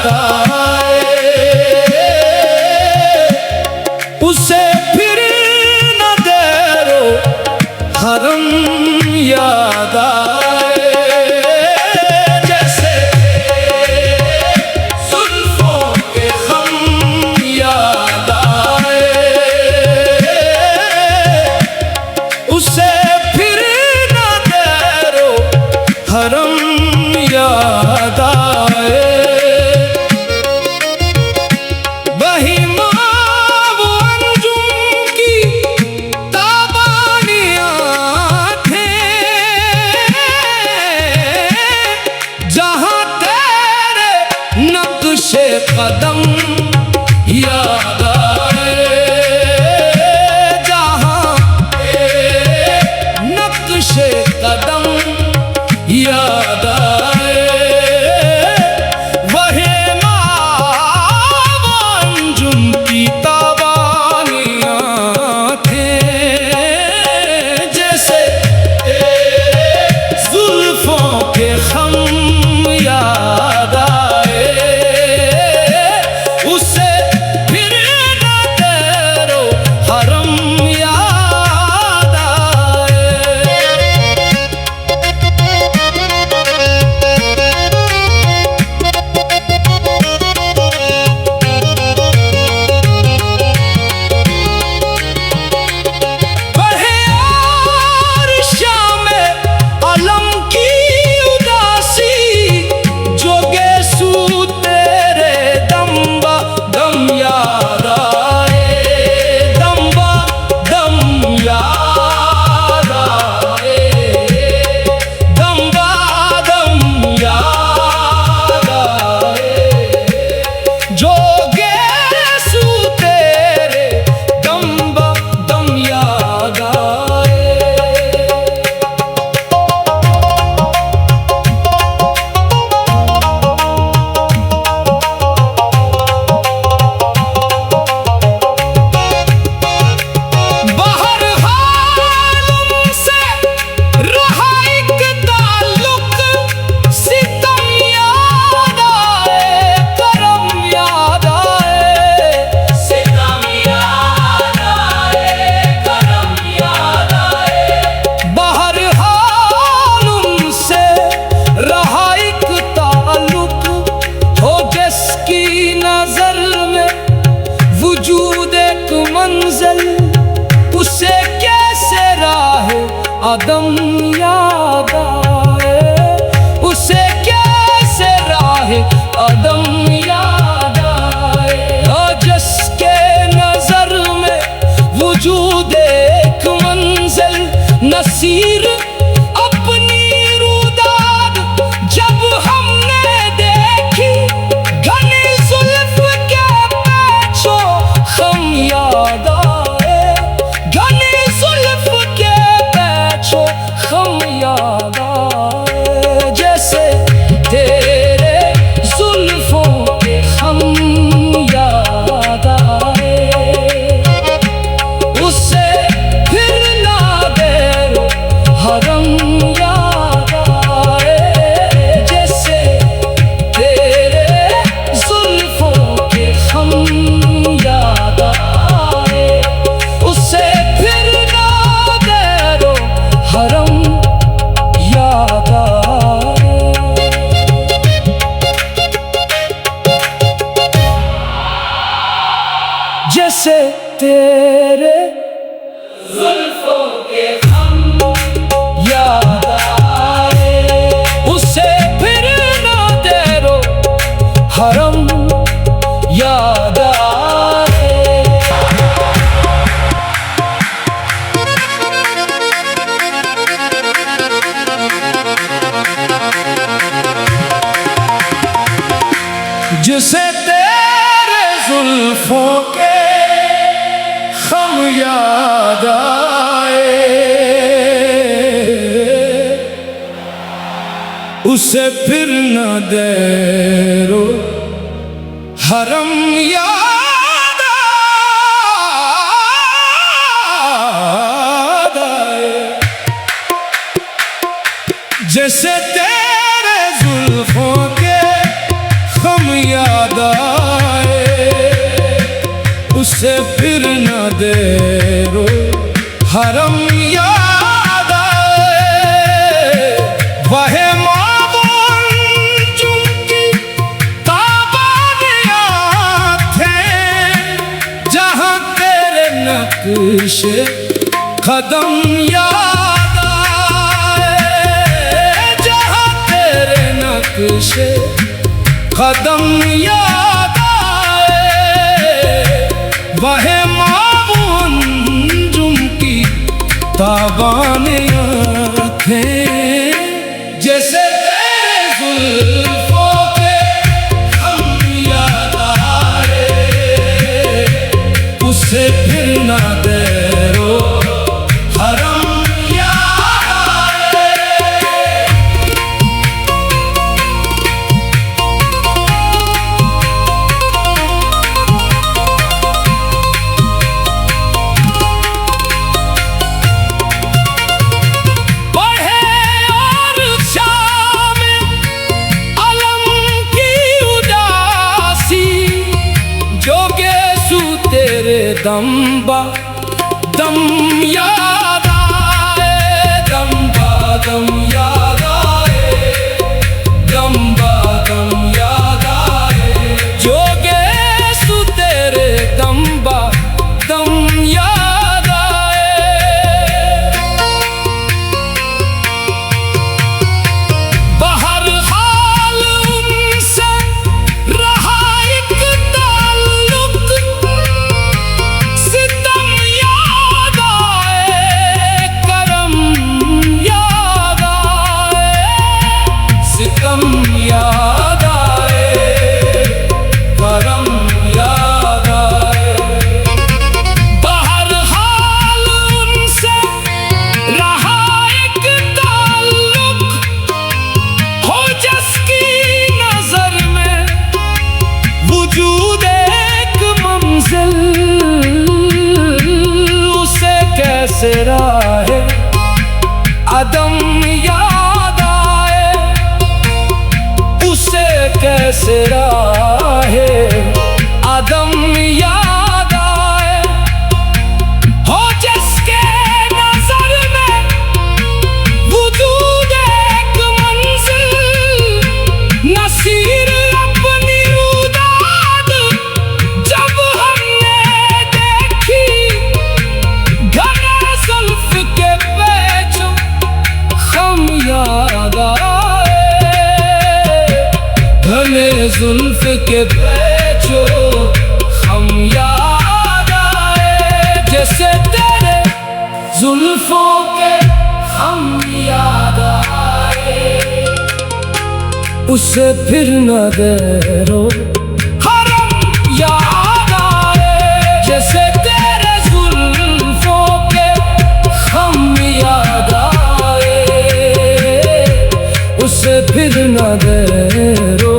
याद आए, उसे फिर न देरो हरम याद आए। जैसे जुल्फों के खम याद आए, उसे फिर न देरो हरम याद आए। वही माँ वो अंजुम की ताबानियाँ थे, जहाँ तेरे नक्शे कदम याद आए, जहाँ तेरे नक्शे कदम याद आए। वही अंजुम की ताबानियाँ थे, जैसे जुल्फों के खम याद आए, उसे फिर न तेरो हरम याद आए। उसे कैसे राह आदम याद आए, उसे कैसे राह आदम याद आए। जिसके नजर में वजूद एक मंजिल नसीर अपनी रुदाद जब हमने देखी, घनी जुल्फ के पैचो खम याद आए, घनी जुल्फ के पैचो खम याद आए। जैसे तेरे जुल्फों के खम याद आए, उसे फिर ना देरो हरम याद आए। जैसे तेरे जुल्फों के खम याद आए, उसे फिर ना देरो हरम याद आए। जैसे तेरे जुल्फों के खम याद आए, उसे फिर ना देरो हरम याद आए। जिसे तेरे जुल्फों के खम याद आए, उसे फिर न देरो हरम याद आए। जैसे तेरे जुल्फों के खम याद उसे फिर न देरो हरम याद आए। वह मामून चुनकी ताबानियां थे, जहां तेरे नक्शे कदम याद आए, जहां तेरे नक्शे कदम याद आए। वह मामून जुमकी ताबानियां थे, जैसे तेरे जुल्फों के हम याद आए। उसे फिर न देरो हरम याद आए। दम्बा दम याद आए, दम्बा दम याद आए, दम्बा दम याद आए। जोगेशु तेरे दम्बा दम याद आए। बहर हाल उनसे रहा एक ताल्लुक, याद आए, करम याद आए। बहरहाल उनसे रहा एक ताल्लुक, हो जिसकी नजर में वजूद एक मंजिल। उसे कैसे राहे अदम याद आए, उसे कैसे राहे आदम याद आए। हो जिसके नजर में वजूद एक मंजिल, नसीर अपनी रुदाद जब हमने देखी, घने जुल्फ के पेचो हम याद आए। घने जुल्फ के पेचो हम याद आए, जैसे तेरे जुल्फों के हम याद आए। उसे फिर न देरो हरम याद आए, जैसे तेरे जुल्फों के हम याद आए। उसे फिर न देरो